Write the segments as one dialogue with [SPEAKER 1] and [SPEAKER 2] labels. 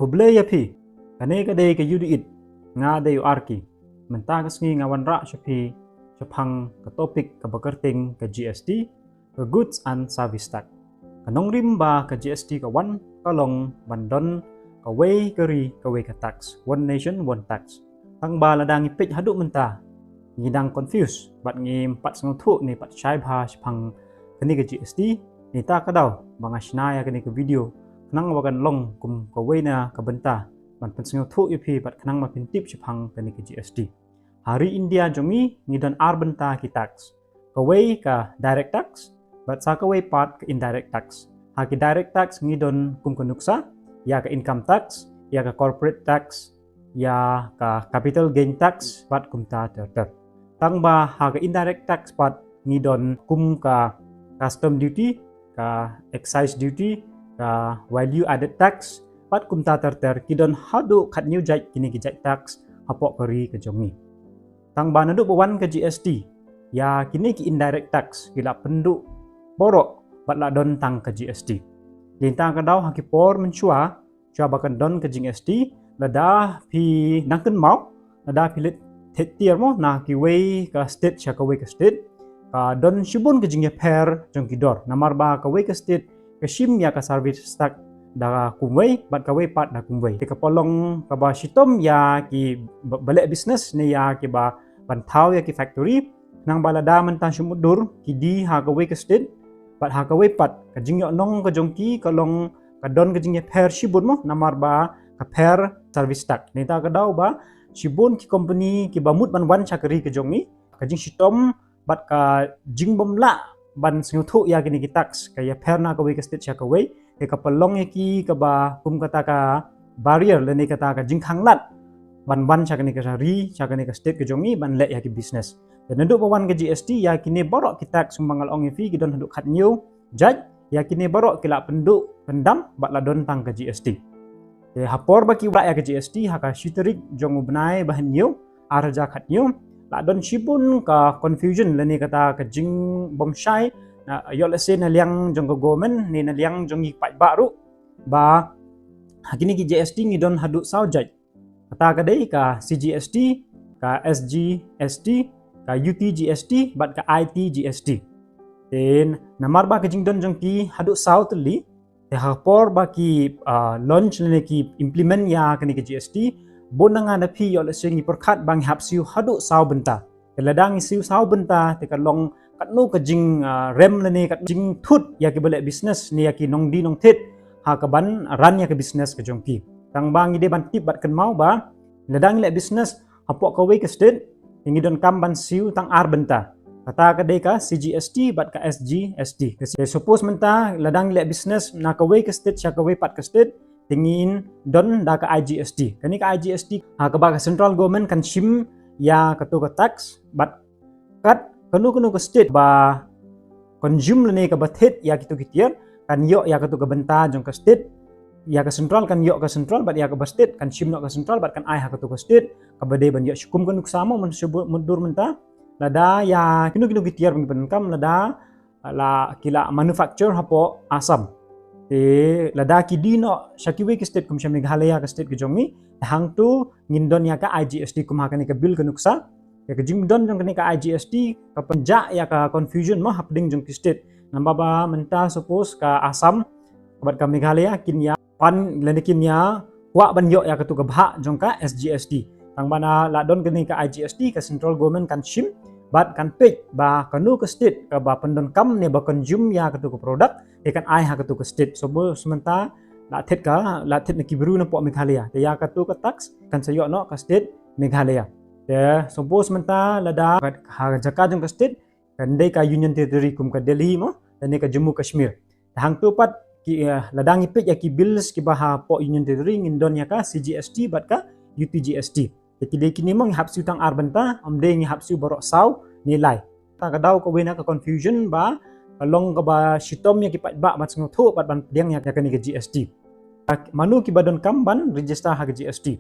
[SPEAKER 1] Kuble ya pi, kane ka day ka yudi it, nga day arki, mentakas ngi nga wanra shapi, shapang ka topik ka bakarting ka GST, ka goods and service tax. Kanong rimba ka GST ka wan, kalong, bandon, ka way kari ka way ka tax, one nation, one tax. Tang ba ladang ipit haduk menta, ngidang confused, bat ngi empat sengutuk ni pat syai bha shapang kani ka GST, ni ta ka daw, mga sinaya kani ka video, kanang wagan long kum kaway na kabenta man pensingaw thu yupi pat kanang mapintip sipang kani ka GST. Hari India jongi ngidon arbenta ki tax. Kaway ka direct tax, bat sa kaway pat ka indirect tax. Ha ki direct tax ngidon kum kanuksa, ya ka income tax, ya ka corporate tax, ya ka capital gain tax, pat kum ta ter. Tang ba ha ka indirect tax pat ngidon kum ka custom duty, ka excise duty, ka value added tax, pat kumta ter kidon hadu kat new jai kini ki jai tax hapok kari ke jongi. Tang ba nadu bawan ke GST, ya kini ki indirect tax gila penduk borok bat la don tang ke GST. Lintang ka daw hakipor mencua bakan don ke GST lada pi nangken mau lada pilit tier mo na ki way ka state sya ka way ka state ka don shibun ke jingya per jong kidor namar ba ka way ka state ka shim ya ka service stack da kumway bat ka way pat da kumway ka polong ka ba shitom ya ki balik business ni ya ki ba bantau ya ki factory nang balada man tan shumudur ki di ha ka way ka state bat ha ka way pat ka jingya nong ka jongki ka long ka don ka jingya per shibun mo namar ba ka per service stack ni ta ka daw ba shibun ki company ki ba mut ban wan chakari ka jongi ka jing shitom bat ka jingbom la ban sengutuk ya kini ki tax kaya perna ka way ka state siya ka way ka palong ya ki ka ba kum kata ka barrier leni kata ka jingkhang lat ban siya kini ka sari siya kini ka state ka jongi ban let ya ki business dan nduk bawan ka GST ya kini borok ki tax sumbangal ong fi ki don nduk khat new judge ya kini borok ki la penduk pendam bat la don tang ka GST hapor ba ki wa ya ka GST ha ka shiterik jong ubnai bahan new arja khat new la don shibun ka confusion lani kata ka jing bom shai na yo let's say na liang jong ka government ni na liang jong pai baru ba hakini ki GST ngi don hadu saujai kata ka dei ka CGST ka SGST ka UTGST bat ka ITGST then namar ba ka jing don jong ki hadu south li te hapor ba ki launch lani ki implement ya kani ka GST bonanga na pi yo le singi perkat bang hapsiu hadu saw benta keladang siu saw benta te kalong katnu ka jing rem le ni kat jing thut ya ki bele business ni ya ki nong di nong tit ha ka ban ran ya ke business ka jongki tang bang ide ban tip bat kan mau ba ladang le business hapok ka way ka state ingi don kam ban siu tang ar benta kata ka de ka CGST bat ka SGST ke suppose menta ladang le business na ka way ka state sya ka way pat ka state tingin don da ka IGST kani ka IGST ha ka ba ka central government kan shim ya ka to ka tax but kat kanu ka state ba consume ne ka bathet ya kitu kitier kan yo ya ka to ka benta jong ka state ya ka central kan yo ka central but ya ka ba state kan shim no ka central but kan ai ha ka to ka state ka bade ban yo syukum kan sama mun mundur menta lada ya kinu kitier bang kam lada la kila manufacture hapo asam lada ki dino shakiwe ki state kum sha Meghalaya ka state ki jongi hang tu ngindon ya ka IGST kum ha ka ni ka bill ka nuksa ya ka jingdon jong ka IGST ka panja ya ka confusion mo hapding jong ki state namba ba menta suppose ka Assam kabat ka Meghalaya kin ya pan lenekin ya wa ban yo ya ka tu ka bha jong ka SGST tang bana la don ka ni ka IGST ka central government kan shim bat kan page ba kanu ka state ka ba pendon kam ne ba consume ya ka tu ka product kan ai ha ka tu ka state so sementa la thet na kibru na po Meghalaya te ya ka tu ka tax kan sayo no ka state Meghalaya te suppose menta lada ha jaka jong ka state kan dei ka union territory kum ka Delhi mo dan ka Jammu Kashmir hang tu pat ki ladang ipik ya ki bills ki ba ha po union territory ngindon ya ka CGST bat ka UTGST te ki dei kini mong hapsiu tang arbenta am dei ngi hapsiu borok saw nilai ta ka daw ko wena ka confusion ba kalong ka ba shitom ya ki pat ba mat sngo thu pat ban diang ya kani ka GST manu ki badon kamban register ha ka GST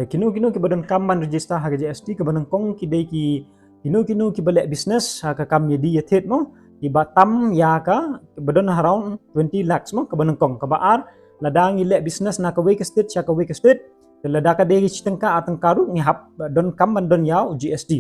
[SPEAKER 1] kinu ki badon kamban register ha ka GST ka banang kong ki dei ki kinu ki balik business ha ka kam yedi ya thet mo di batam ya ka badon around 20 lakhs mo ka banang kong ka baar ladang ile business na ka we ka state sya ka we ka state te lada ka de chitengka atengkaru ngi hap don kam ban don yau GST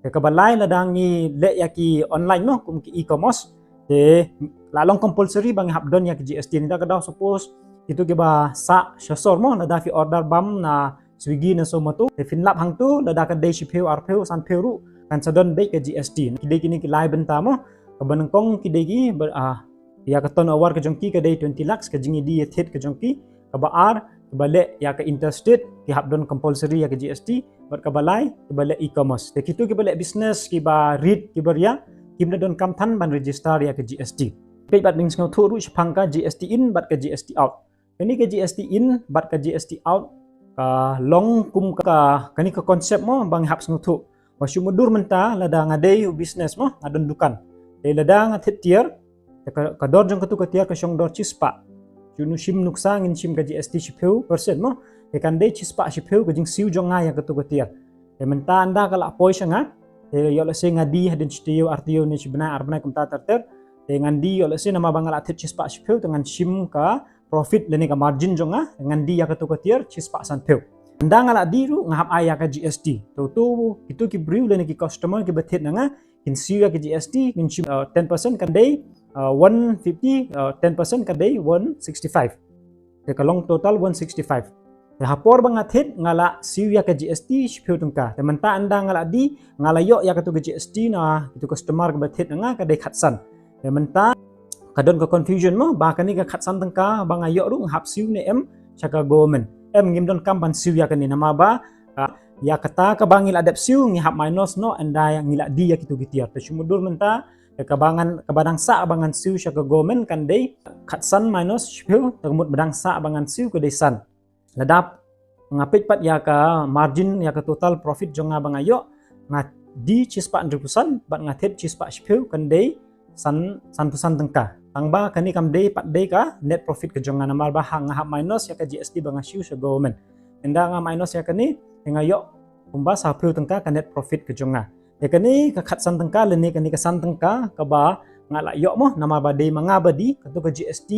[SPEAKER 1] te ka balai ladang ni le ya ki online mo kum ki e-commerce te lalong compulsory bang hap don ya ki GST ni da ka daw suppose itu ke ba sa syasor mo lada fi order bam na Swiggy na so matu te finlap hang tu lada ka de shipeu arpeu san peuru kan sadon be ke GST ki de kini ki lai benta mo ka banengkong ki de ki ya ka ton awar ka jongki ka de 20 lakhs ka jingi di thet ka jongki ka ba ar ka bale ya ka interstate ki hap don compulsory ya ka GST bar ka balai ki bale e-commerce te kitu ki bale business ki ba read ki baria kim na don kam than ban register ya ka GST pe bat ning ngau thu ru chpang ka GST in bat ka GST out ini ka GST in bat ka GST out ka long kum ka kani ka konsep mo bang hap ngau thu wa syumudur menta lada ngadei business mo adon dukan te lada ngathet tier ka dor jong ka tu ka tier ka syong dor chispa junu shim nuksa ngin shim ka GST shipeu persen mo te kan dei chispa shipeu ka jing siu jong nga ya ka tu ka tier te menta anda ka la poi sanga te yo la se ngadi hadin chitiyo artiyo ni chibna arbna kumta terter te ngandi yo la se nama bangala thet chispa shipeu dengan shim ka profit leni ka margin jonga ngandi ya ka tu ka tier chispa san peu anda ngala diru ngahap aya ka GST tu itu ki briu leni ki customer ki bethet nga kin siu ya ka GST kin shim 10% kan dei 150 10% ka day 165 te kalong total 165 te hapor bang athet ngala siu ya ka GST shpeu tungka te menta anda ngala di ngala yo ya ka tu GST na itu customer ka bethet nga ka day khatsan te menta kadon ka confusion mo ba kani ka khatsan tungka bang ayo ru hap siu ne em chaka government em ngim don kam ban siu ya kani nama ba ya kata ka bangil adap siu ngi hap minus no anda yang ngila di ya kitu gitiar te syumudur menta kabadang sa abangan siu siya ka government kan day katsan minus shpeu tagmut badang sa abangan siu ka day san ladap ngapit pat ya ka margin ya ka total profit jong nga bangayo nga di chispa 100% bat ngathet chispa shpeu kan day san pusan tengka tangba kani kam day pat day ka net profit ka jong nga namal ba nga minus ya ka GST banga siu siya government enda nga minus ya kani ngayo kumba sa shpeu tengka ka net profit ka jong nga kani ka khatsan tengka leni kani ka san tengka ka ba ngala yo mo nama ba de manga badi ka tu ka GST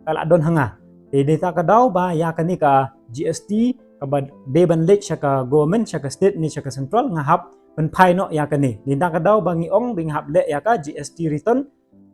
[SPEAKER 1] kala don hanga de data ka daw ba ya kani ka GST ka ba de ban lek sya ka government sya ka state ni sya ka central ngahap pen phai no ya kani data ka daw ba ngiong bing hap le ya ka GST return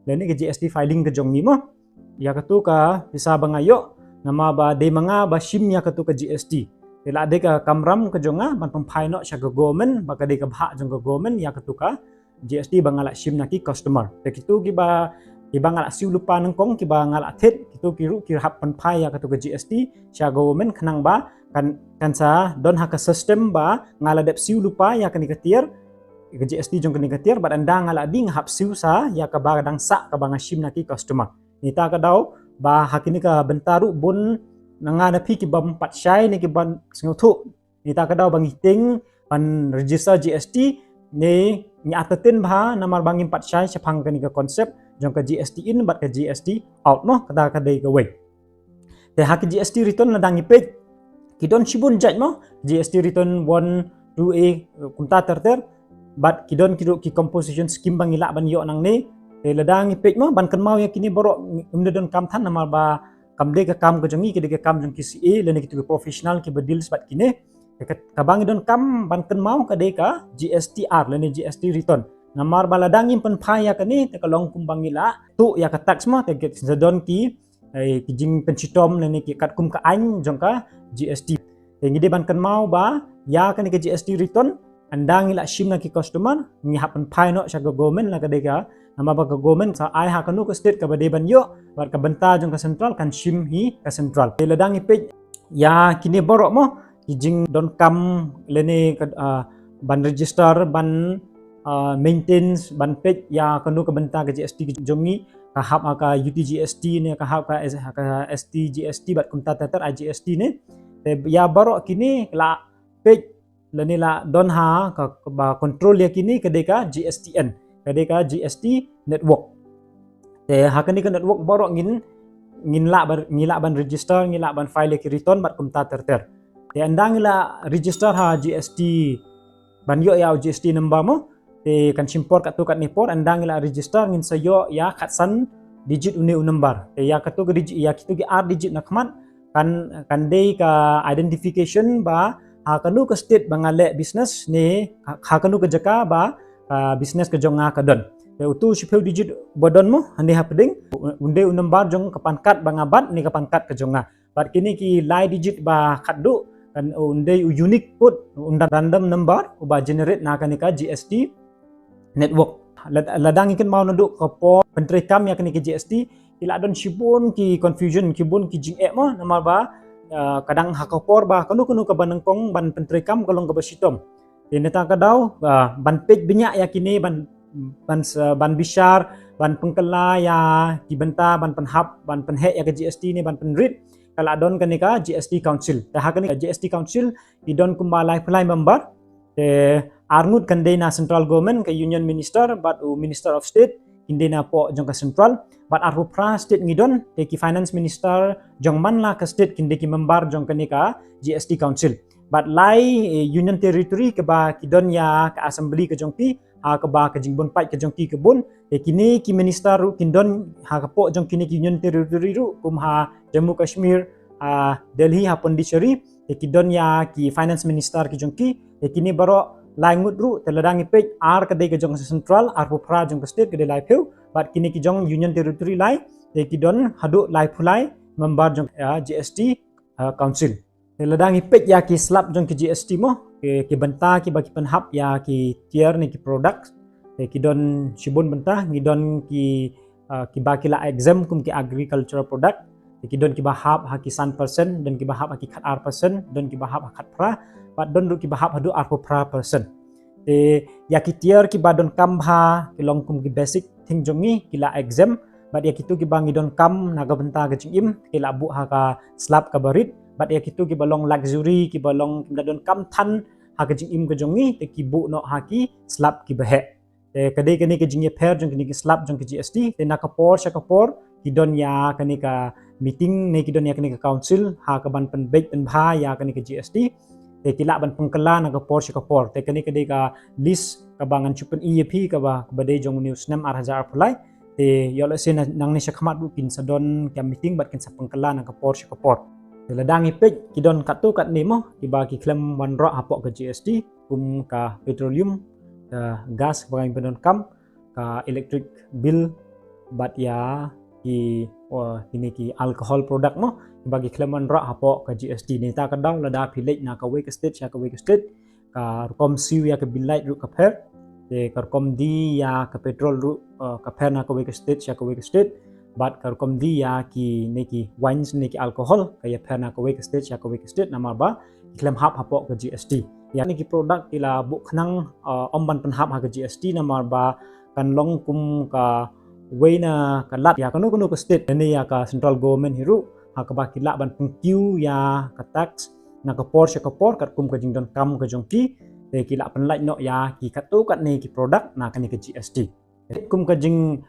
[SPEAKER 1] leni ka GST filing ka jong ni mo ya ka tu ka bisa ba ngayo nama ba de manga ba shim ya ka tu ka GST ila de ka kamram ka jonga ban pampai no sya ka government baka de ka bha jong ka government ya ketuka GST bangala sim na ki customer te kitu ki ba ngala siu lupa nengkong ki ba ngala thet kitu ki ru ki hap pampai ya ketuka GST sya government khnang ba kan sa don ha ka system ba ngala dep siu lupa ya kan ikatier ka GST jong kan ikatier ba anda ngala ding hap siu sa ya ka ba dang sa ka banga sim na ki customer nita ka daw ba hakini ka bentaru bun nanga na pi ki bam pat syai ni ki ban singau thu ni ta ka daw bang hiting ban register GST ni atatin bha namar bangin pat syai chapang kan ka konsep jong ka GST in bat ka GST out no kada ka dei ka we te ha ki GST return na dang ipet ki don shibun jaj mo GST return 1 2a kumta terter bat ki don ki composition scheme bang ila ban yo nang ni te ladang ipet mo ban kan mau ya kini borok don kam than namar ba kam de ka kam ko jongi ke de ka kam jong KCA lene kitu professional ki badil sebat kine ka bang don kam ban ken mau ka de ka GSTR lene GST return namar baladang pen phaya ka ni te ka long kum bangila tu ya ka tax ma te ke don ki ki jing penchitom lene ki kat kum ka an jong ka GST te ngi de ban ken mau ba ya ka ni ka GST return andang ila sim na ki customer ngi happen phai no sya government la ka de ka nama ba government sa ai ha kanu ka state ka bade ban yo bar ka benta jong ka central kan shim hi ka central te ladang ipe ya kini borok mo kijing don kam lene ban register ban maintenance ban page ya kanu ka benta ka GST jongi ka hap ka UTGST ne ka hap ka STGST bat kumta tatar IGST ne te ya borok kini la page lene la don ha ka ba control ya kini ka de ka GSTN kade ka GST network te hakani ka network borok ngila ban register ngila ban file ki return bat kumta terter te andang ngila register ha GST ban yo ya GST number mo te kan simpor kat tu kat nipor andang ngila register ngin sayo ya khatsan digit une number te ya katu ke digit ya kitu ki r digit na khaman kan day ka identification ba ha kanu ke state bangale business ni ha kanu ke jaka ba business ke jonga ka don te utu shipeu digit bodon mo hani hapding unde unambar jong kapankat bangabat ni kapankat ke jonga bat kini ki lie digit ba khaddu kan unde unique put undang random number uba generate na kanika GST network ladang ikan mau nunduk ke po penteri kam ya kini ke GST ila don shibun ki confusion kibun ki jing mo nama ba kadang hakopor ba kanu ke banengkong ban penteri kam kolong ke basitom ini ta kadau ban page binyak ya kini ban bishar ban pengkela ya dibenta ban penhap ban penhek ya ke GST ni ban penrit kalau don kanika GST Council dah kanika GST Council idon kumbalai pelai member arngut kandena central government ke union minister but minister of state indena po jong ka central but arpu pra state ngidon te ki finance minister jong man la ka state kinde ki member jong kanika GST Council but lai union territory ke ba kidon ya ka assembly ke jong pi ha ke ba ke jingbon pai ke jong ki kebun te kini ki minister ru kindon ha ka po jong kini ki union territory ru kum ha Jammu Kashmir Delhi ha Pondicherry te kidon ya ki finance minister ki jong ki te kini baro lai ngut ru teladang ipej ar kedai ke jong central ar pupra jong ke state kedai lai peu bat kini ki jong union territory lai te kidon hadu lai pulai member jong GST council teladang ipej ya ki slap jong ki GST mo ki benta ki bagi penhap ya ki tier ni ki product te kidon shibun benta ngidon ki baki la exam kum ki agricultural product te kidon ki bahap ha ki 100% dan ki bahap ha ki khat R% dan ki bahap ha khat pra bat don du ki bahap hadu arpo pra person te ya ki tier ki badon kam ha ki long kum ki basic thing jongi ki la exam bat ya kitu ki bangi don kam naga benta ke jingim ki la bu ha ka slap ka barit bat ya kitu ki balong luxury ki balong ki don kam than ha ke jingim ke jongi te ki bu no ha ki slap ki bahe te kade kene ke jingi pair jong kini ki slap jong ki GST te na kapor sha kapor ki don ya kani ka meeting ne ki don ya kani ka council ha ka ban pen bait pen bha ya kani ka GST te kila ban pengkela na kapor si kapor te kani kade ka list ka bangan chupen EAP ka ba bade jong news nem arhajar pulai te yolo sen nang ni syakmat bu kin sadon kam meeting bat kin sa pengkela na kapor si kapor te ladang ipej kidon katu kat ni mo ki ba ki klem wan ro apok ke GST kum ka petroleum ka gas bang pendon kam ka electric bill bat ya ki ini ki alcohol product mo bagi kleman rak hapo ke GST ni ta kadang lada pilih na ka wake state ya ka wake state ka kom siu ya ka bilai ru ka per te ka kom di ya ka petrol ru ka per na ka wake state ya ka wake state bat ka kom di ya ki ne ki wines ne ki alcohol ka ya per na ka wake state ya ka wake state nama ba klem hap hapo ke GST ya ni ki product ila bu khnang omban pen hap ha ke GST nama ba kan long kum ka weina ka lat ya kanu ka state ni ya ka central government hiru ha ka ba kila ban pengkiu ya ka tax na ka por ka por kat kum ka jingdon kam ka jongki te kila penlai no ya ki katu kat ni ki product na kani ka GST kum ka jing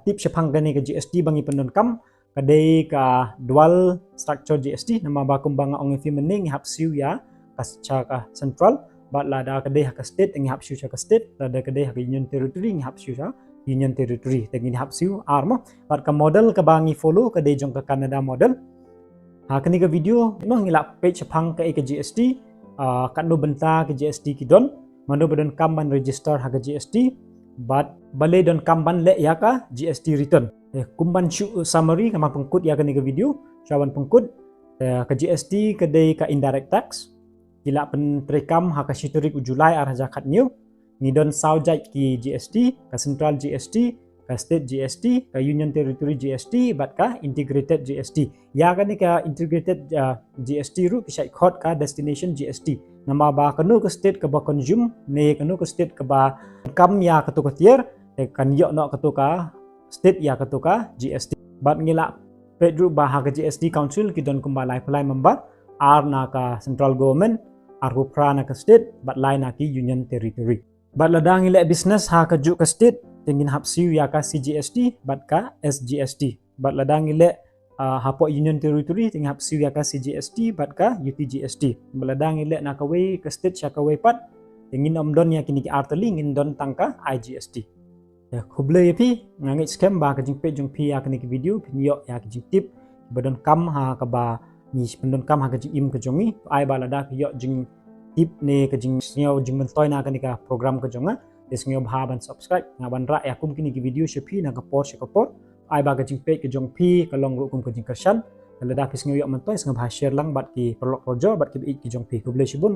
[SPEAKER 1] tip syapang kani ka GST bangi pendon kam kadai ka dual structure GST nama ba kum banga ong fi mening hap siu ya ka central bat lada kadai ha ka state ngi hap siu ka state lada kadai ha ka union territory ngi hap siu union territory tengin hap siu armo bat ka model ka bangi follow ka de jong ka Canada model ha kani ka video mo ngila page phang ka ke GST kan no benta ke GST ki don mando badon kamban register ha ka GST bat bale don kamban le ya ka GST return kumban summary kama pengkut ya kani ka video cawan pengkut ka GST ka de ka indirect tax kila pen trekam ha ka siturik Julai arah zakat new ngidon saujai ki GST ka central GST ka state GST ka union territory GST bat ka integrated GST ya kan ni ka integrated GST ru kisai khot ka destination GST nama ba kanu ka state ka ba consume ne kanu ka state ka ba kam ya ka tu ka tier kan yo no ka tu ka state ya ka tu ka GST bat ngila pedru ba ha ka GST council ki don kumbalai pelai member ar na ka central government ar pra na ka state bat lai na ki union territory bat ladang ile business ha ka ju ka state tingin hap siu ya ka CGST bat ka SGST bat ladang ile hapo union territory tingin hap siu ya ka CGST bat ka UTGST bat ladang ile na ka we ka state ya ka we pat tingin omdon ya kini ki arteli ngin don tangka IGST ya khuble pi ngangit scam ba ka jing pe jung pi ya kini ki video pinyo ya ki jing tip badon kam ha ka ba ni pendon kam ha ka jing im ka jongi ai bala da yo jing tip ne ka jing snyo jing mentoy na ka ni ka program ka jonga des ngyo bha ban subscribe ngaban ra ya kum kini ki video shepi na ka por she ka por ai ba ka jing page ka jong pi ka long ru kum ka jing ka shan la da pis ngyo yo mentoy snyo bha share lang bat ki prolog rojo bat ki jong pi ku ble shibun